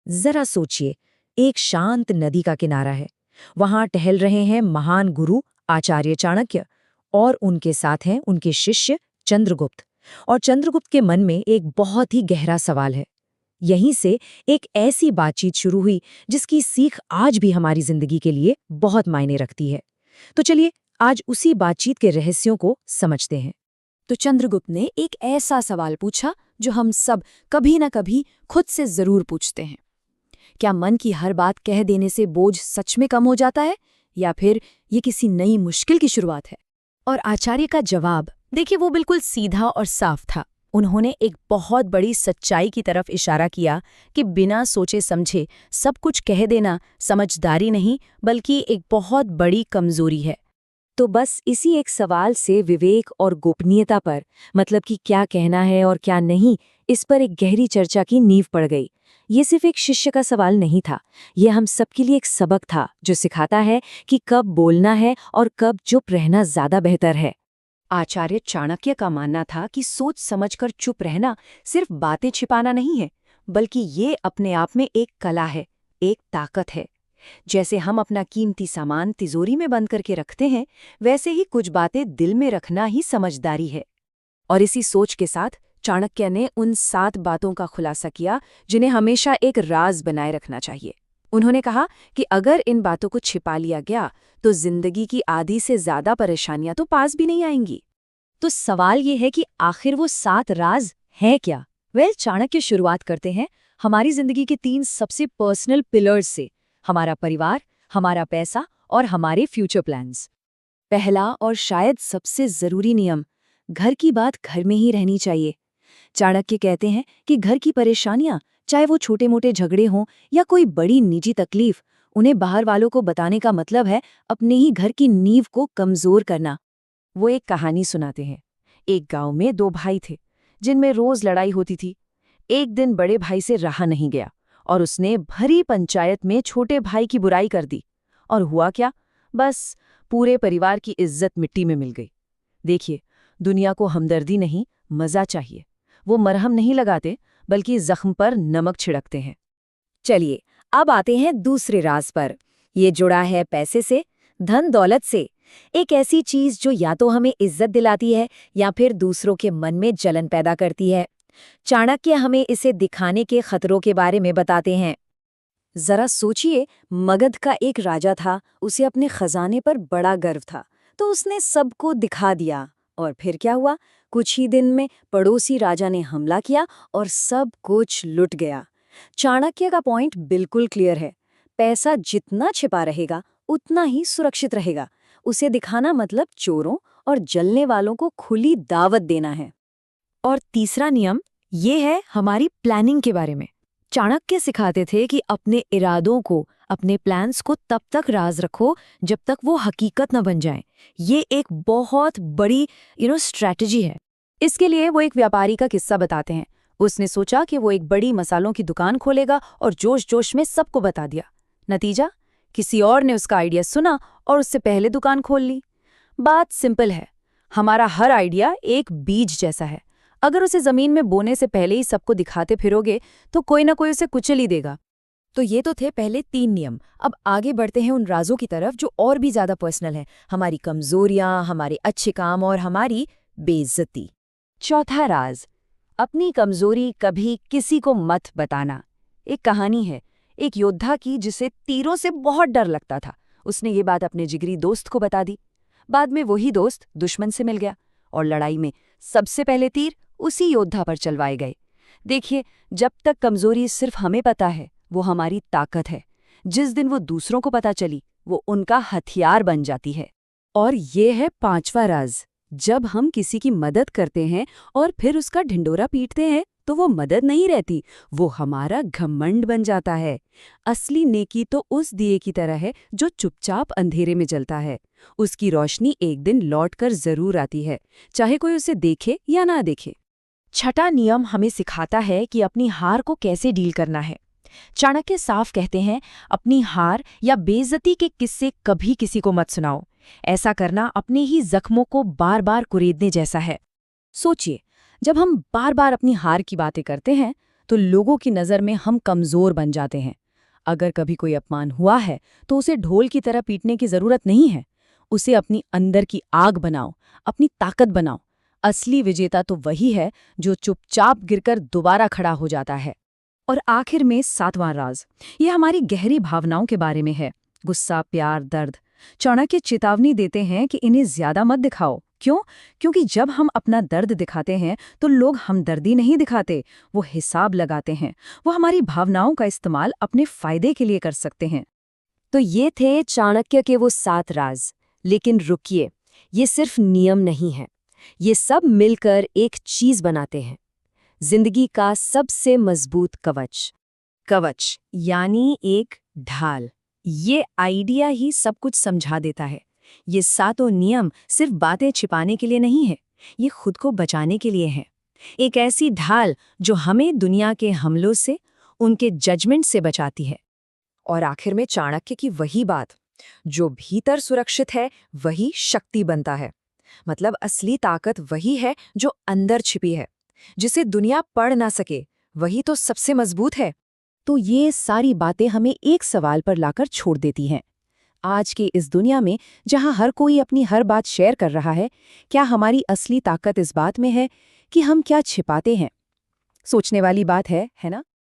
जरा सोचिए, एक शांत नदी का किनारा है। वहां टहल रहे हैं महान गुरु आचार्य चाणक्य और उनके साथ हैं उनके शिष्य चंद्रगुप्त। और चंद्रगुप्त के मन में एक बहुत ही गहरा सवाल है। यहीं से एक ऐसी बातचीत शुरू हुई जिसकी सीख आज भी हमारी जिंदगी के लिए बहुत मायने रखती है। तो चलिए आज उसी बातचीत के रहस्यों को समझते हैं। तो चंद्रगुप्त ने एक ऐसा सवाल पूछा जो हम सब कभी न कभी खुद से जरूर पूछते हैं। क्या मन की हर बात कह देने से बोझ सच में कम हो जाता है, या फिर ये किसी नई मुश्किल की शुरुआत है? और आचार्य का जवाब देखिए, वो बिल्कुल सीधा और साफ था। उन्होंने एक बहुत बड़ी सच्चाई की तरफ इशारा किया कि बिना सोचे समझे सब कुछ कह देना समझदारी नहीं, बल्कि एक बहुत बड़ी कमजोरी है। तो बस इसी एक सवाल से विवेक और गोपनीयता पर, मतलब कि क्या कहना है और क्या नहीं, इस पर एक गहरी चर्चा की नींव पड़ गई। ये सिर्फ एक शिष्य का सवाल नहीं था, ये हम सबके लिए एक सबक था जो सिखाता है कि कब बोलना है और कब चुप रहना ज्यादा बेहतर है। आचार्य चाणक्य का मानना था कि सोच समझकर चुप रहना सिर्फ बातें छिपाना नहीं है, बल्कि ये अपने आप में एक कला है, एक ताकत है। जैसे हम अपना कीमती सामान तिजोरी में बंद करके रखते हैं, वैसे ही कुछ बातें दिल में रखना ही समझदारी है। और इसी सोच के साथ चाणक्य ने उन 7 बातों का खुलासा किया जिन्हें हमेशा एक राज बनाए रखना चाहिए। उन्होंने कहा कि अगर इन बातों को छिपा लिया गया तो जिंदगी की आधी से ज्यादा परेशानियां तो पास भी नहीं आएंगी। तो सवाल ये है कि आखिर वो 7 राज हैं क्या? चाणक्य शुरुआत करते हैं हमारी जिंदगी के 3 सबसे पर्सनल पिलर्स से: हमारा परिवार, हमारा पैसा और हमारे फ्यूचर प्लान्स। पहला और शायद सबसे जरूरी नियम, घर की बात घर में ही रहनी चाहिए। चाणक्य कहते हैं कि घर की परेशानियां, चाहे वो छोटे मोटे झगड़े हों या कोई बड़ी निजी तकलीफ, उन्हें बाहर वालों को बताने का मतलब है अपने ही घर की नींव को कमजोर करना। वो एक कहानी सुनाते हैं। एक गांव में 2 भाई थे जिनमें रोज लड़ाई होती थी। एक दिन बड़े भाई से रहा नहीं गया और उसने भरी पंचायत में छोटे भाई की बुराई कर दी। और हुआ क्या? बस पूरे परिवार की इज्जत मिट्टी में मिल गई। देखिए, दुनिया को हमदर्दी नहीं, मजा चाहिए। वो मरहम नहीं लगाते, बल्कि जख्म पर नमक छिड़कते हैं। चलिए अब आते हैं दूसरे राज पर। ये जुड़ा है पैसे से, धन दौलत से। एक ऐसी चीज जो या तो हमें इज्जत दिलाती है या फिर दूसरों के मन में जलन पैदा करती है। चाणक्य हमें इसे दिखाने के खतरों के बारे में बताते हैं। जरा सोचिए, मगध का एक राजा था, उसे अपने खजाने पर बड़ा गर्व था, तो उसने सबको दिखा दिया। और फिर क्या हुआ? कुछ ही दिन में पड़ोसी राजा ने हमला किया और सब कुछ लुट गया। चाणक्य का पॉइंट बिल्कुल क्लियर है, पैसा जितना छिपा रहेगा उतना ही सुरक्षित रहेगा। उसे दिखाना मतलब चोरों और जलने वालों को खुली दावत देना है। और तीसरा नियम ये है हमारी प्लानिंग के बारे में। चाणक्य सिखाते थे कि अपने इरादों को, अपने प्लान्स को तब तक राज रखो जब तक वो हकीकत न बन जाएं। ये एक बहुत बड़ी स्ट्रैटेजी है। इसके लिए वो एक व्यापारी का किस्सा बताते हैं। उसने सोचा कि वो एक बड़ी मसालों की दुकान खोलेगा और जोश जोश में सबको बता दिया। नतीजा, किसी और ने उसका आइडिया सुना और उससे पहले दुकान खोल ली। बात सिंपल है, हमारा हर आइडिया एक बीज जैसा है। अगर उसे जमीन में बोने से पहले ही सबको दिखाते फिरोगे तो कोई ना कोई उसे कुचल ही देगा। तो ये तो थे पहले 3 नियम। अब आगे बढ़ते हैं उन राजों की तरफ जो और भी ज्यादा पर्सनल हैं। हमारी कमजोरियां, हमारे अच्छे काम और हमारी बेइज्जती। चौथा राज, अपनी कमजोरी कभी किसी को मत बताना। एक कहानी है एक योद्धा की जिसे तीरों से बहुत डर लगता था। उसने ये बात अपने जिगरी दोस्त को बता दी। बाद में वही दोस्त दुश्मन से मिल गया और लड़ाई में सबसे पहले तीर उसी योद्धा पर चलवाए गए। देखिए, जब तक कमजोरी सिर्फ हमें पता है वो हमारी ताकत है। जिस दिन वो दूसरों को पता चली वो उनका हथियार बन जाती है। और ये है 5वां राज, जब हम किसी की मदद करते हैं और फिर उसका ढिंडोरा पीटते हैं तो वो मदद नहीं रहती, वो हमारा घमंड बन जाता है। असली नेकी तो उस दिए की तरह है जो चुपचाप अंधेरे में जलता है। उसकी रोशनी एक दिन लौटकर जरूर आती है, चाहे कोई उसे देखे या ना देखे। छठा नियम हमें सिखाता है कि अपनी हार को कैसे डील करना है। चाणक्य साफ कहते हैं, अपनी हार या बेइज्जती के किस्से कभी किसी को मत सुनाओ। ऐसा करना अपने ही जख्मों को बार बार कुरेदने जैसा है। सोचिए, जब हम बार बार अपनी हार की बातें करते हैं तो लोगों की नज़र में हम कमज़ोर बन जाते हैं। अगर कभी कोई अपमान हुआ है तो उसे ढोल की तरह पीटने की ज़रूरत नहीं है। उसे अपनी अंदर की आग बनाओ, अपनी ताकत बनाओ। असली विजेता तो वही है जो चुपचाप गिरकर दोबारा खड़ा हो जाता है। और आखिर में 7वां राज, ये हमारी गहरी भावनाओं के बारे में है। गुस्सा, प्यार, दर्द। चाणक्य चेतावनी देते हैं कि इन्हें ज्यादा मत दिखाओ। क्यों? क्योंकि जब हम अपना दर्द दिखाते हैं तो लोग हमदर्दी नहीं दिखाते, वो हिसाब लगाते हैं। वो हमारी भावनाओं का इस्तेमाल अपने फायदे के लिए कर सकते हैं। तो ये थे चाणक्य के वो 7 राज। लेकिन रुकिए, ये सिर्फ नियम नहीं है। ये सब मिलकर एक चीज बनाते हैं, जिंदगी का सबसे मजबूत कवच। कवच यानी एक ढाल। ये आइडिया ही सब कुछ समझा देता है। ये 7 नियम सिर्फ बातें छिपाने के लिए नहीं है, ये खुद को बचाने के लिए है। एक ऐसी ढाल जो हमें दुनिया के हमलों से, उनके जजमेंट से बचाती है। और आखिर में चाणक्य की वही बात, जो भीतर सुरक्षित है वही शक्ति बनता है। मतलब असली ताकत वही है जो अंदर छिपी है, जिसे दुनिया पढ़ ना सके, वही तो सबसे मजबूत है। तो ये सारी बातें हमें एक सवाल पर लाकर छोड़ देती हैं। आज की इस दुनिया में जहां हर कोई अपनी हर बात शेयर कर रहा है, क्या हमारी असली ताकत इस बात में है कि हम क्या छिपाते हैं? सोचने वाली बात है ना?